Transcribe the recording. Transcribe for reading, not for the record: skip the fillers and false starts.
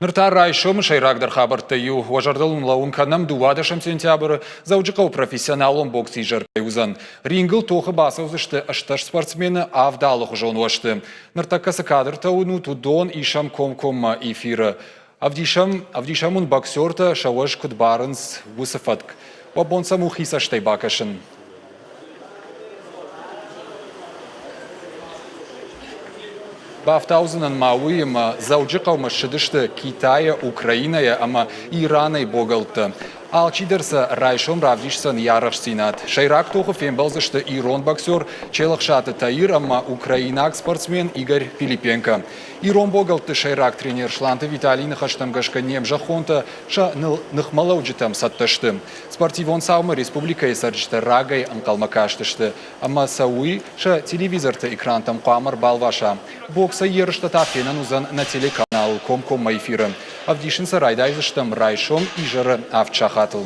Ныртар райшом шайрагдар хабартаю. Важардалун лаунканам дуадашам сентябрь заучикал профессионалом боксижер узан. Рингл тоха басовзышты ашташ спортсмены авдалых жон вашты. Ныртакасы кадр тауну тудон ишам комкома эфира. Авдишамун боксерта шаваш кудбарынс вусафатк. Вабонсаму хисаштай бакашын. Бафтаузенан мауим заучикал машидышты Китая, Украиная, ама Ирана и Богалта. Алчидерса райшом равдишсан ярах синат. Шайрак тоху фембалзышты Ирон боксер, челахшаты Таир, ама Украинак спортсмен Игорь Пилипенко. Ирон Богалты шайрак тренер шланты Виталий Нахаштамгашка немжа хонта ша нахмалауджитам сатташты. Спортивон саумы республика исарджты рагай анкалмакаштышты. Ама сауи ша телевизорты экрантам камар балваша. Бокса ерышты тафенан узан на телеканал Комком эфира. Авдишин сарайдайзыштым райшом и жары авчахатыл.